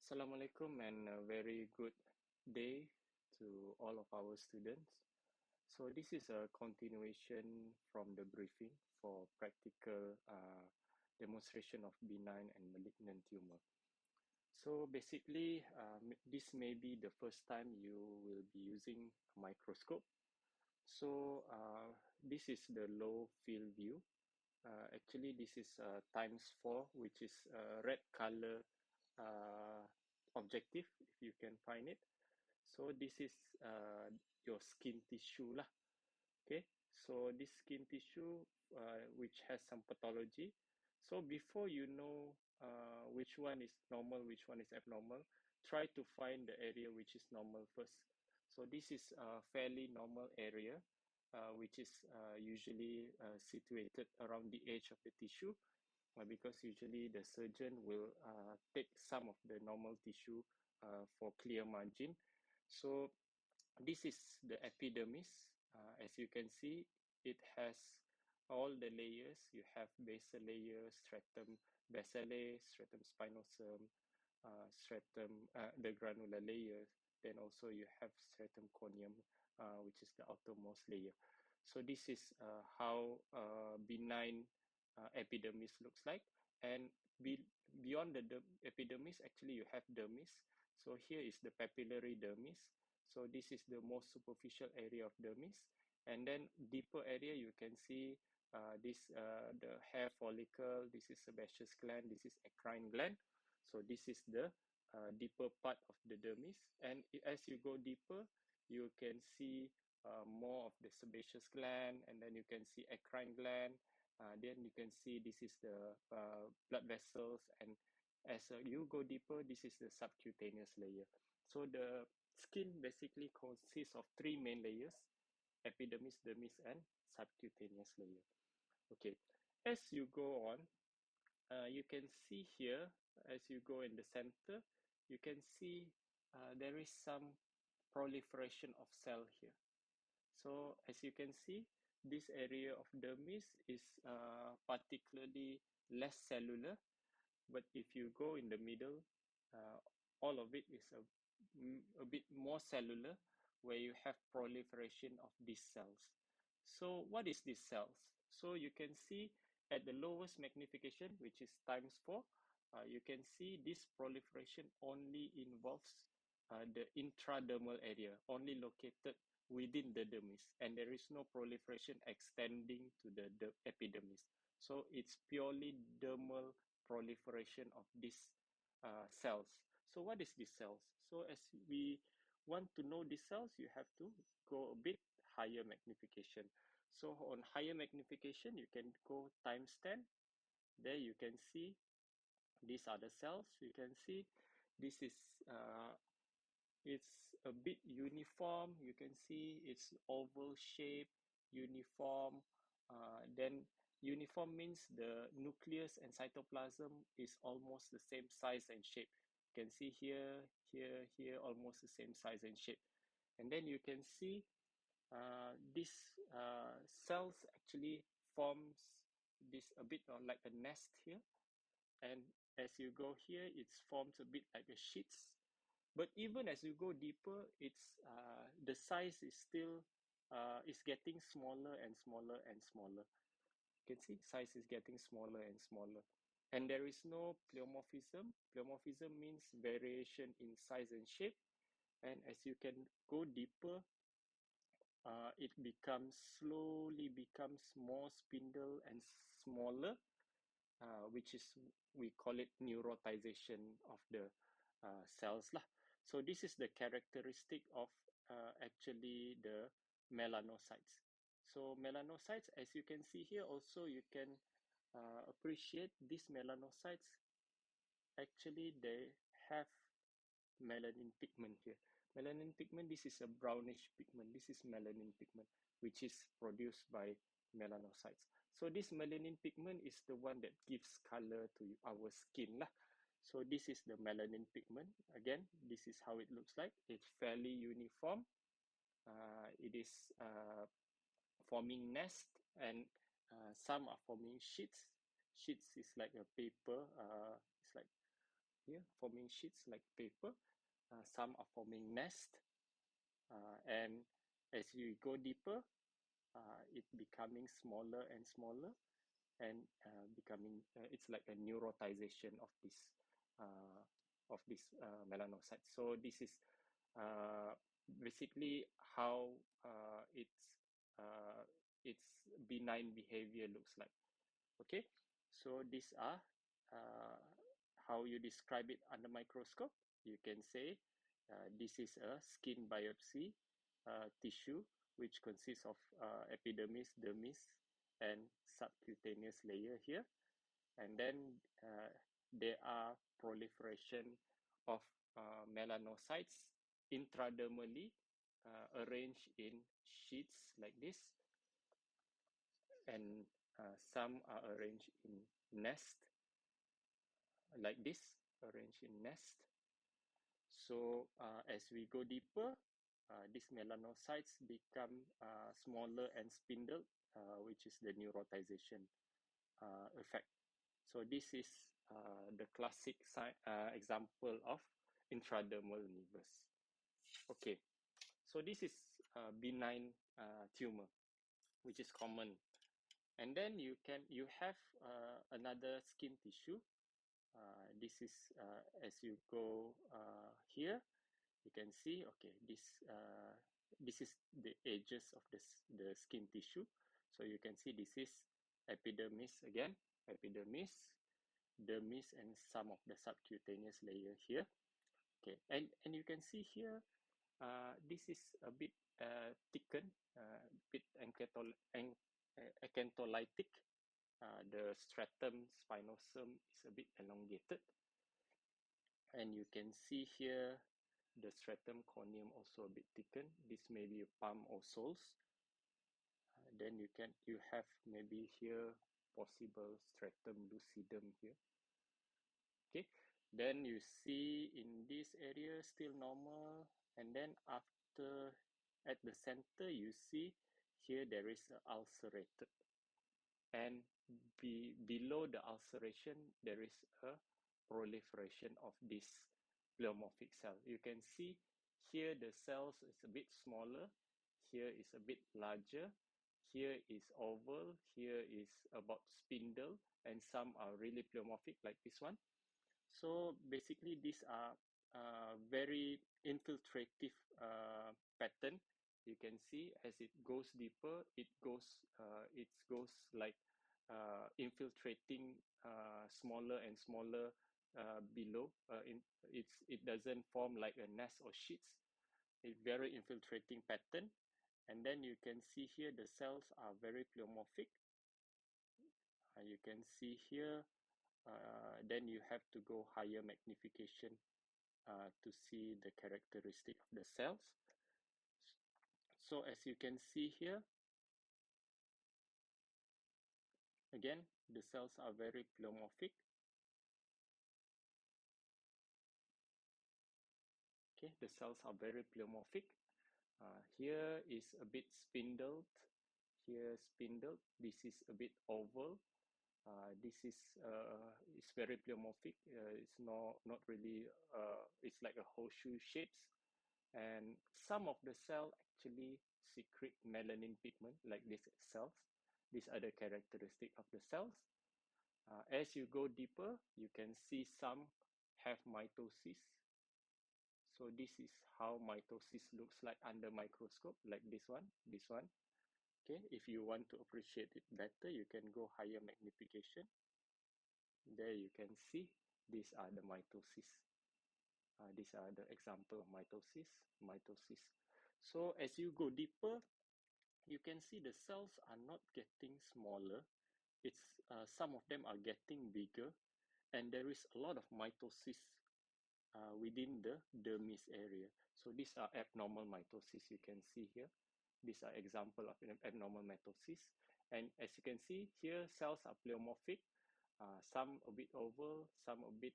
Assalamualaikum and a very good day to all of our students. So this is a continuation from the briefing for practical demonstration of benign and malignant tumor. So basically, this may be the first time you will be using a microscope. So this is the low field view. Actually, this is ×4, which is red color uh, objective, if you can find it. So this is your skin tissue lah. Okay, so this skin tissue which has some pathology. So before you know which one is normal, which one is abnormal, try to find the area which is normal first. So this is a fairly normal area, which is usually situated around the edge of the tissue, because usually the surgeon will take some of the normal tissue for clear margin. So this is the epidermis. As you can see, it has all the layers. You have basal layer, stratum basale, stratum spinosum, stratum, the granular layers. Then also you have stratum corneum, which is the outermost layer. So this is how benign epidermis looks like. And beyond the epidermis, actually you have dermis. So here is the papillary dermis. So this is the most superficial area of dermis. And then deeper area, you can see the hair follicle. This is sebaceous gland. This is eccrine gland. So this is the deeper part of the dermis. And as you go deeper, you can see more of the sebaceous gland, and then you can see eccrine gland. Then you can see this is the blood vessels, and as you go deeper, this is the subcutaneous layer. So the skin basically consists of three main layers: epidermis, dermis, and subcutaneous layer. Okay, as you go on, you can see here, as you go in the center, you can see there is some proliferation of cell here. So as you can see, this area of dermis is particularly less cellular, but if you go in the middle, all of it is a bit more cellular, where you have proliferation of these cells. So what is these cells? So you can see at the lowest magnification, which is ×4, you can see this proliferation only involves the intradermal area, only located within the dermis, and there is no proliferation extending to the epidermis. So it's purely dermal proliferation of these cells. So what is these cells? So as we want to know these cells, you have to go a bit higher magnification. So on higher magnification, you can go ×10. There you can see these are the cells. You can see this is it's a bit uniform. You can see it's oval shape, uniform. Then uniform means the nucleus and cytoplasm is almost the same size and shape. You can see here, here, almost the same size and shape. And then you can see these cells actually forms this a bit like a nest here. And as you go here, it forms a bit like a sheets. But even as you go deeper, it's the size is still is getting smaller and smaller and smaller. You can see size is getting smaller and smaller. And there is no pleomorphism. Pleomorphism means variation in size and shape. And as you can go deeper, it slowly becomes more spindle and smaller, which is, we call it neurotization of the cells lah. So this is the characteristic of actually the melanocytes. So melanocytes, as you can see here, also you can appreciate these melanocytes. Actually, they have melanin pigment here. Melanin pigment, this is a brownish pigment. This is melanin pigment, which is produced by melanocytes. So this melanin pigment is the one that gives color to our skin lah. So this is the melanin pigment. Again, this is how it looks like. It's fairly uniform. It is forming nest, and some are forming sheets. Sheets is like a paper. It's like here, forming sheets like paper. Some are forming nest, and as you go deeper, it becoming smaller and smaller, and becoming it's like a neurotization of this melanocyte. So this is basically how its benign behavior looks like. Okay, so these are uh, how you describe it under microscope. You can say this is a skin biopsy tissue which consists of epidermis, dermis, and subcutaneous layer here. And then there are proliferation of melanocytes intradermally arranged in sheets like this, and some are arranged in nest like this, arranged in nest. So as we go deeper, these melanocytes become smaller and spindled, which is the neurotization effect. So this is the classic example of intradermal nevus. Okay, so this is benign tumor, which is common. And then you have another skin tissue. This is as you go here, you can see, okay, this is the edges of the skin tissue. So you can see this is epidermis again, epidermis, dermis, and some of the subcutaneous layer here. Okay, and you can see here, this is a bit thickened, a bit acantholytic. The stratum spinosum is a bit elongated, and you can see here the stratum corneum also a bit thickened. This may be a palm or soles. Then you have maybe here possible stratum lucidum here. Okay, then you see in this area still normal, and then after at the center you see here there is a ulcerated, and below the ulceration there is a proliferation of this pleomorphic cell. You can see here the cells is a bit smaller, here is a bit larger, here is oval, here is about spindle, and some are really pleomorphic like this one. So basically these are very infiltrative pattern. You can see as it goes deeper, it goes like infiltrating smaller and smaller below. It doesn't form like a nest or sheets. It's very infiltrating pattern. And then you can see here the cells are very pleomorphic. You can see here, then you have to go higher magnification to see the characteristic of the cells. So as you can see here, again, the cells are very pleomorphic. Okay, the cells are very pleomorphic. Here is a bit spindled. Here spindled. This is a bit oval. This is very pleomorphic. It's not really. It's like a horseshoe shapes, and some of the cell actually secrete melanin pigment like these cells. These are the characteristic of the cells. As you go deeper, you can see some have mitosis. So this is how mitosis looks like under microscope, like this one, this one. Okay, if you want to appreciate it better, you can go higher magnification. There you can see these are the mitosis. These are the example of mitosis. So as you go deeper, you can see the cells are not getting smaller. It's some of them are getting bigger, and there is a lot of mitosis within the dermis area. So these are abnormal mitosis you can see here. These are example of abnormal mitosis. And as you can see here, cells are pleomorphic, some a bit oval, some a bit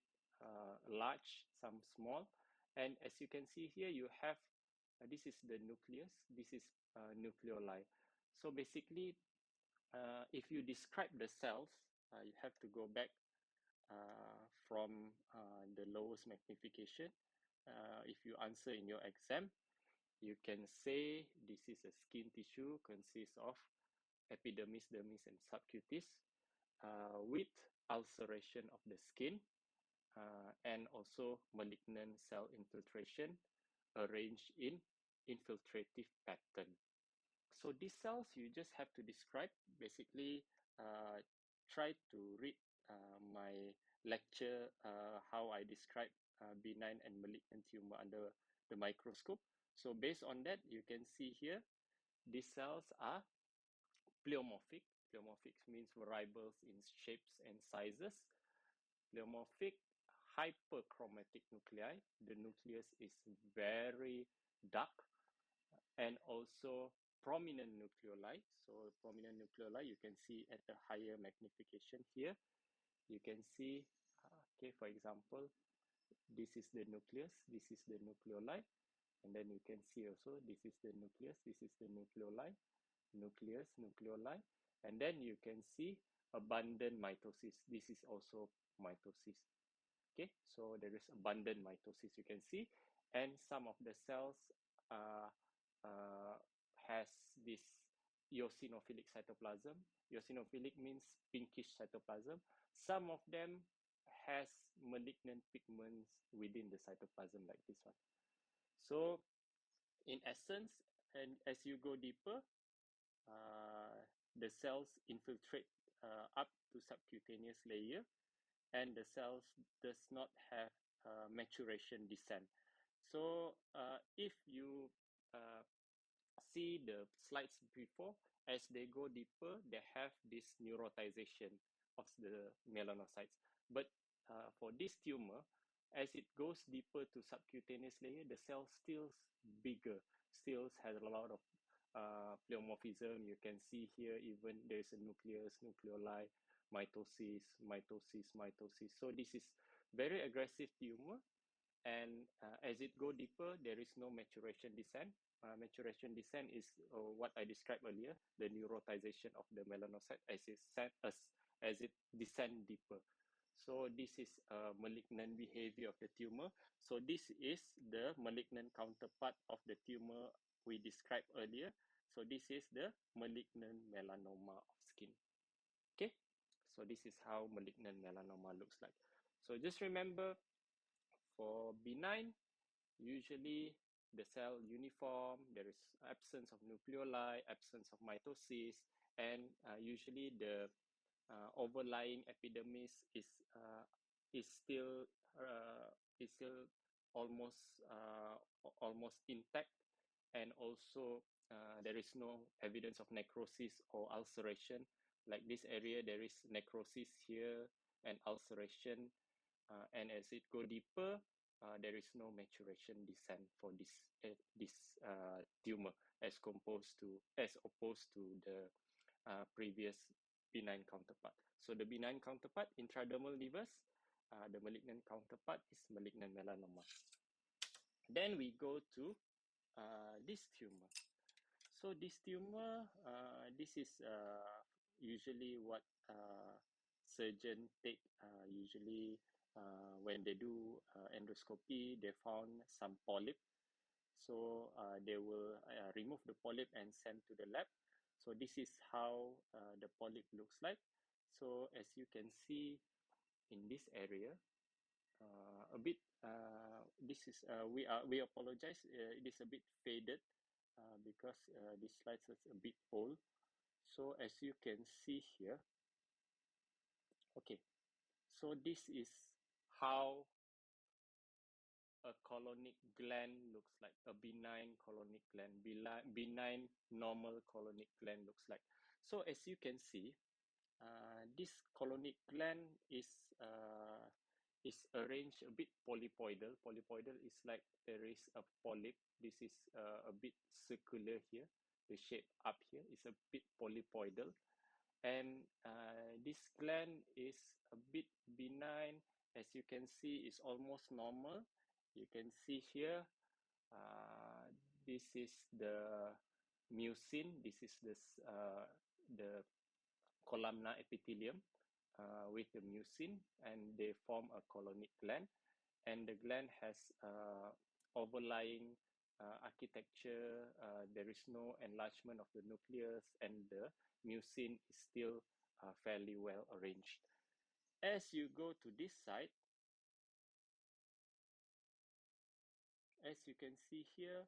large, some small. And as you can see here, you have, this is the nucleus, this is nucleoli. So basically, if you describe the cells, you have to go back from the lowest magnification. If you answer in your exam, you can say this is a skin tissue consists of epidermis, dermis, and subcutis with ulceration of the skin and also malignant cell infiltration arranged in infiltrative pattern. So these cells you just have to describe. Basically, try to read my lecture, how I describe benign and malignant tumor under the microscope. So based on that, you can see here, these cells are pleomorphic. Pleomorphic means variables in shapes and sizes. Pleomorphic, hyperchromatic nuclei. The nucleus is very dark, and also prominent nucleoli. So prominent nucleoli you can see at a higher magnification here. You can see, okay, for example, this is the nucleus, this is the nucleoli, and then you can see also this is the nucleus, this is the nucleoli, nucleus, nucleoli, and then you can see abundant mitosis. This is also mitosis. Okay, so there is abundant mitosis you can see, and some of the cells has this eosinophilic cytoplasm. Eosinophilic means pinkish cytoplasm. Some of them has malignant pigments within the cytoplasm like this one. So in essence, and as you go deeper, the cells infiltrate up to subcutaneous layer, and the cells does not have maturation descent. So if you see the slides before, as they go deeper, they have this neurotization of the melanocytes. But for this tumor, as it goes deeper to subcutaneous layer, the cell still bigger, still has a lot of pleomorphism. You can see here, even there's a nucleus, nucleoli, mitosis, mitosis, mitosis. So this is very aggressive tumor. And as it go deeper, there is no maturation descent. Maturation descent is what I described earlier, the neurotization of the melanocyte as it descend deeper. So this is a malignant behavior of the tumor. So this is the malignant counterpart of the tumor we described earlier. So this is the malignant melanoma of skin. Okay, so this is how malignant melanoma looks like. So just remember, for benign, usually the cell uniform, there is absence of nucleoli, absence of mitosis, and usually the overlying epidermis is still almost almost intact, and also there is no evidence of necrosis or ulceration. Like this area, there is necrosis here and ulceration, and as it go deeper, there is no maturation descent for this tumor as opposed to the previous benign counterpart. So the benign counterpart, intradermal nevus, the malignant counterpart is malignant melanoma. Then we go to this tumor. So this tumor, this is usually what surgeon take usually when they do endoscopy. They found some polyp. So they will remove the polyp and send to the lab. So this is how the polyp looks like. So as you can see in this area, a bit, this is, we apologize, it is a bit faded because this slide is a bit old. So as you can see here, okay, so this is how a colonic gland looks like, a benign colonic gland, benign normal colonic gland looks like. So as you can see, this colonic gland is arranged a bit polypoidal. Polypoidal is like there is a polyp. This is a bit circular here. The shape up here is a bit polypoidal. And this gland is a bit benign. As you can see, it's almost normal. You can see here, this is the mucin. This is this, the columnar epithelium. with the mucin, and they form a colonic gland. And the gland has overlying architecture. There is no enlargement of the nucleus, and the mucin is still fairly well arranged. As you go to this side, as you can see here,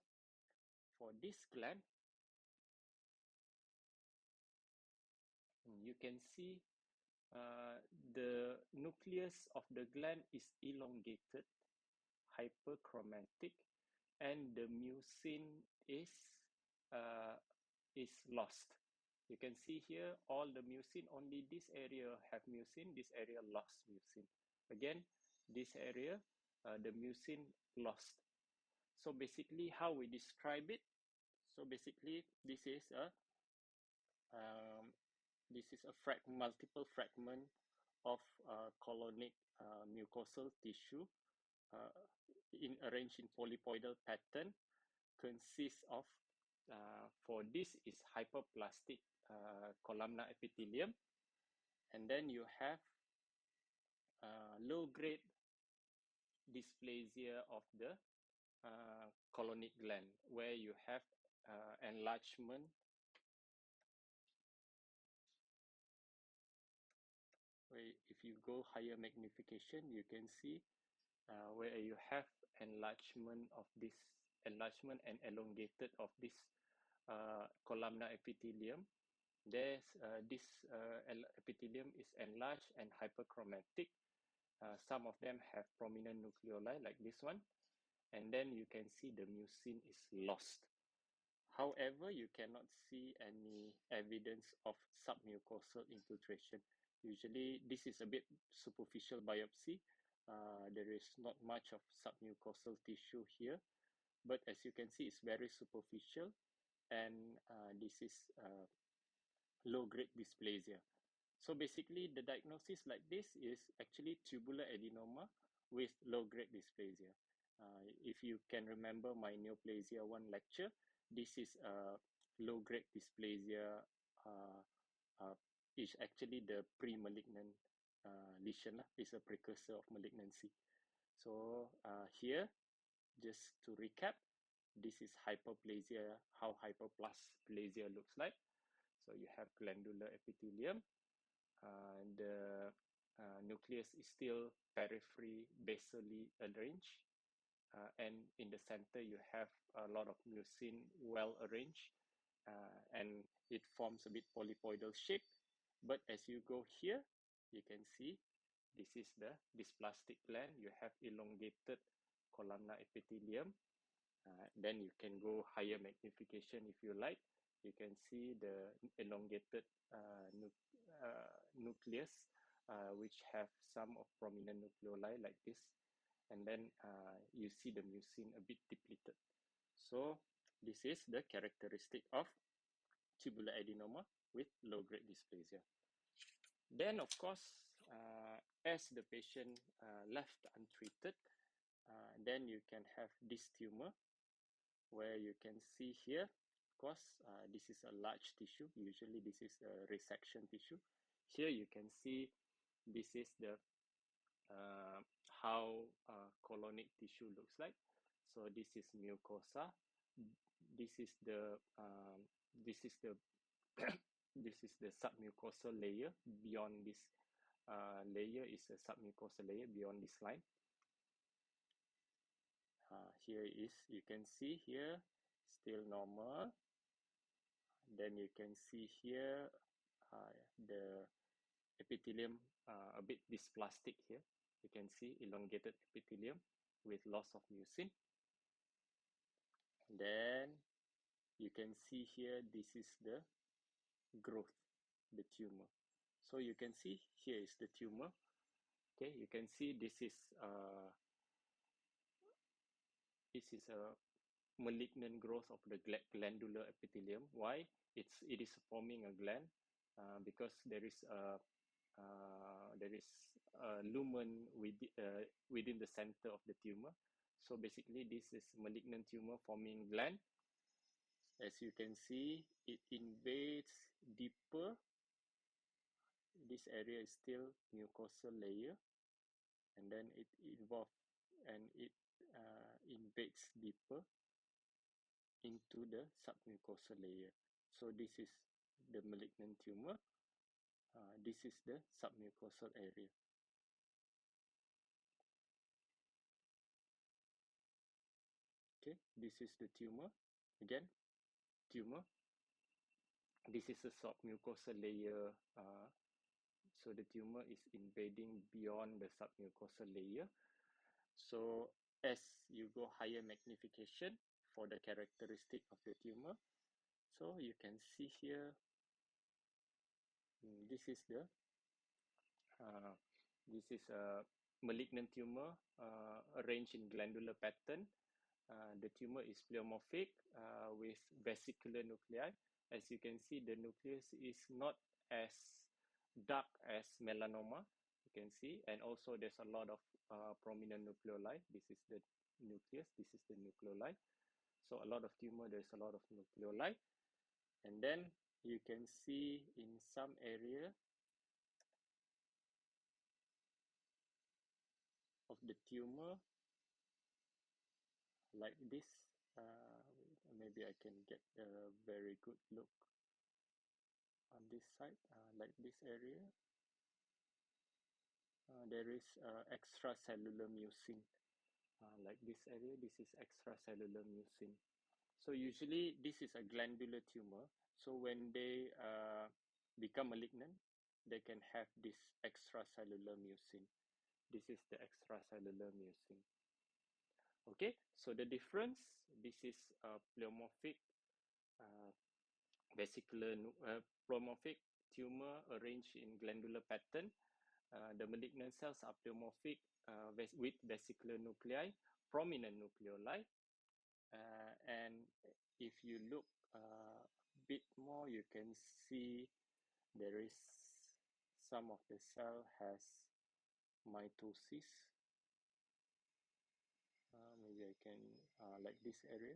for this gland, you can see the nucleus of the gland is elongated, hyperchromatic, and the mucin uh, is lost. You can see here all the mucin, only this area have mucin, this area lost mucin. Again, this area, the mucin lost. So basically how we describe it, so basically this is a um, multiple fragment of colonic mucosal tissue uh, arranged in polypoidal pattern, consists of, for this is hyperplastic columnar epithelium, and then you have low-grade dysplasia of the colonic gland, where you have enlargement, where if you go higher magnification, you can see where you have enlargement and elongated of this columnar epithelium. There's this epithelium is enlarged and hyperchromatic. Some of them have prominent nucleoli like this one, and then you can see the mucin is lost. However, you cannot see any evidence of submucosal infiltration. Usually, this is a bit superficial biopsy. There is not much of submucosal tissue here, but as you can see, it's very superficial, and this is low-grade dysplasia. So basically, the diagnosis like this is actually tubular adenoma with low-grade dysplasia. If you can remember my neoplasia 1 lecture, this is a low-grade dysplasia, is actually the pre-malignant lesion, is a precursor of malignancy. So here, just to recap, this is hyperplasia, how hyperplasia looks like. So you have glandular epithelium. The nucleus is still periphery basally arranged, and in the center you have a lot of mucin well arranged, and it forms a bit polypoidal shape. But as you go here, you can see this is the dysplastic gland. You have elongated columnar epithelium. Then you can go higher magnification if you like. You can see the elongated nucleus, which have some of prominent nucleoli like this. And then you see the mucin a bit depleted. So this is the characteristic of tubular adenoma with low-grade dysplasia. Then, of course, as the patient left untreated, then you can have this tumor, where you can see here, of course, this is a large tissue. Usually this is a resection tissue. Here you can see this is the how colonic tissue looks like. So this is mucosa. This is the this is the this is the submucosal layer. Beyond this layer is a submucosal layer beyond this line. Here is, you can see here, still normal. Then you can see here the epithelium a bit dysplastic here. You can see elongated epithelium with loss of mucin. Then you can see here, this is the growth, the tumor. So you can see here is the tumor. Okay, you can see this is a malignant growth of the glandular epithelium. Why? It is forming a gland because there is a lumen within the center of the tumor. So basically, this is malignant tumor forming gland. As you can see, it invades deeper this area is still mucosal layer, and then it evolves and it invades deeper into the submucosal layer. So this is the malignant tumor. This is the submucosal area. Okay, this is the tumor. Again, tumor. This is a submucosal layer. So the tumor is invading beyond the submucosal layer. So as you go higher magnification for the characteristic of the tumor, so you can see here, this is a malignant tumor arranged in glandular pattern. The tumor is pleomorphic with vesicular nuclei. As you can see, the nucleus is not as dark as melanoma, you can see, and also there's a lot of prominent nucleoli. This is the nucleus, this is the nucleoli. So a lot of tumor, there's a lot of nucleoli. And then you can see in some area of the tumor, like this. Maybe I can get a very good look on this side, like this area. There is extracellular mucin, like this area. This is extracellular mucin. So usually this is a glandular tumor. So when they become malignant, they can have this extracellular mucin. This is the extracellular mucin. Okay, so the difference, this is pleomorphic vesicular pleomorphic tumor arranged in glandular pattern. The malignant cells are pleomorphic with vesicular nuclei, prominent nucleoli. And if you look a bit more, you can see there is some of the cell has mitosis. Maybe I can, like this area.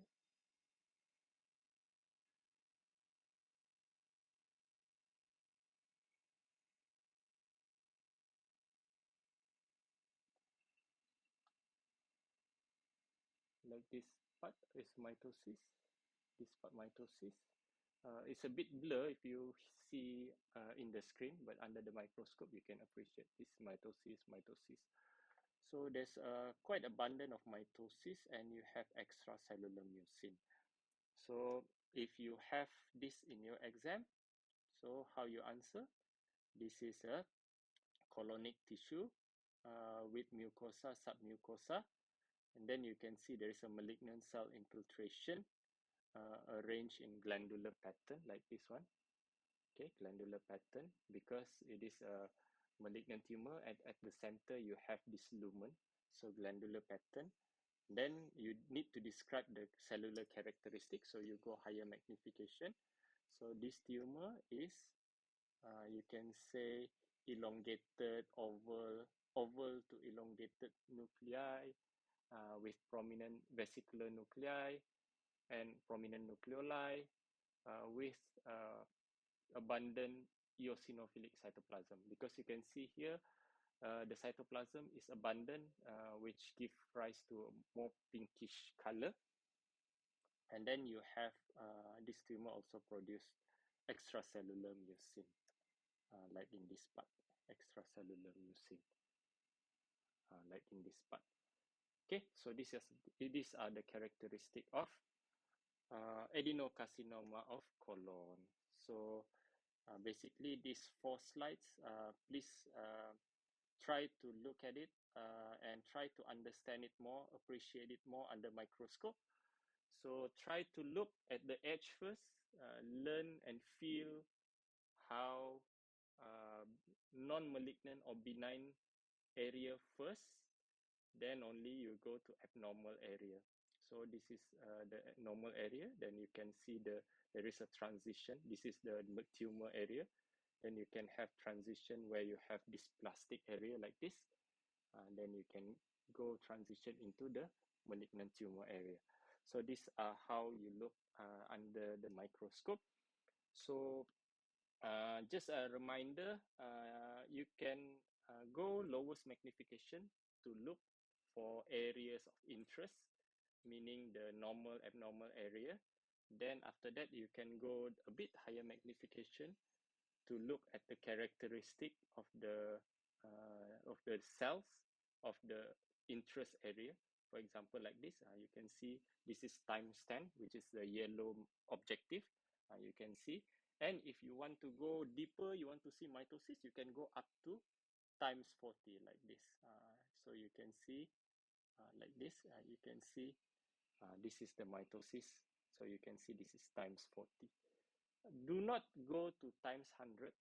Like this part is mitosis. This part mitosis. It's a bit blur if you see in the screen, but under the microscope you can appreciate this mitosis. So there's quite abundant of mitosis, and you have extracellular mucin. So if you have this in your exam, so how you answer? This is a colonic tissue with mucosa, submucosa, and then you can see there is a malignant cell infiltration arranged in glandular pattern like this one. Okay, glandular pattern, because it is a malignant tumor, and at the center you have this lumen, so glandular pattern. Then you need to describe the cellular characteristics, so you go higher magnification. So this tumor is, you can say, elongated oval to elongated nuclei with prominent vesicular nuclei and prominent nucleoli with abundant eosinophilic cytoplasm, because you can see here the cytoplasm is abundant, which give rise to a more pinkish color. And then you have this tumor also produce extracellular mucin, like in this part, extracellular mucin, like in this part. Okay, so these are the characteristic of adenocarcinoma of colon. So basically these 4 slides, please try to look at it and try to understand it more, appreciate it more under microscope. So try to look at the edge first, learn and feel how non-malignant or benign area first, then only you go to abnormal area. So this is the normal area. Then you can see there is a transition. This is the tumor area. Then you can have transition where you have this plastic area like this. Then you can go transition into the malignant tumor area. So these are how you look under the microscope. So Just a reminder, you can go lowest magnification to look for areas of interest, meaning the normal, abnormal area. Then after that, you can go a bit higher magnification to look at the characteristic of the cells of the interest area. For example, like this, you can see this is times 10, which is the yellow objective. You can see. And if you want to go deeper, you want to see mitosis, you can go up to times 40 like this. So you can see like this, you can see this is the mitosis. So you can see this is times 40. Do not go to times 100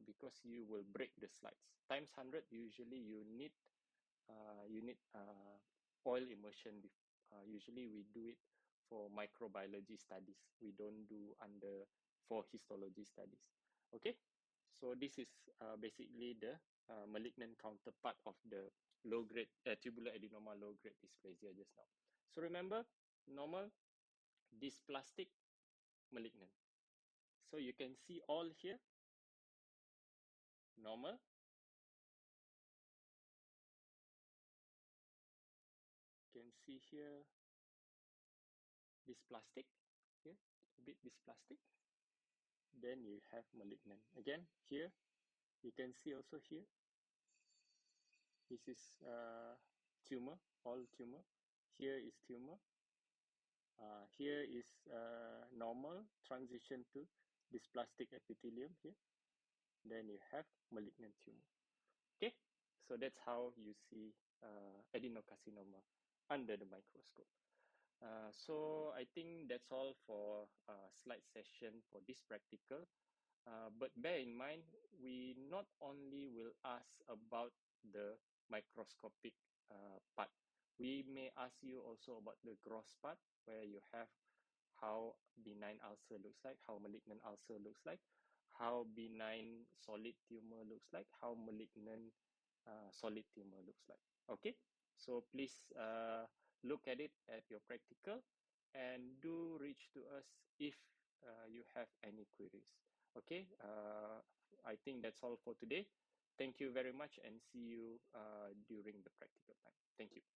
because you will break the slides. Times 100, usually you need oil immersion. Usually we do it for microbiology studies. We don't do for histology studies. Okay, so this is basically the malignant counterpart of the low-grade tubular adenoma low-grade dysplasia just now. So remember, normal, dysplastic, malignant. So you can see all here, normal. You can see here, dysplastic, here, a bit dysplastic. Then you have malignant. Again, here, you can see also here, this is tumor, all tumor. Here is tumor. Here is normal, transition to dysplastic epithelium here. Then you have malignant tumor. Okay, so that's how you see adenocarcinoma under the microscope. So I think that's all for slide session for this practical. But bear in mind, we not only will ask about the microscopic part, we may ask you also about the gross part, where you have how benign ulcer looks like, how malignant ulcer looks like, how benign solid tumor looks like, how malignant solid tumor looks like. Okay, so please look at it at your practical and do reach to us if you have any queries. Okay, I think that's all for today. Thank you very much and see you during the practical time. Thank you.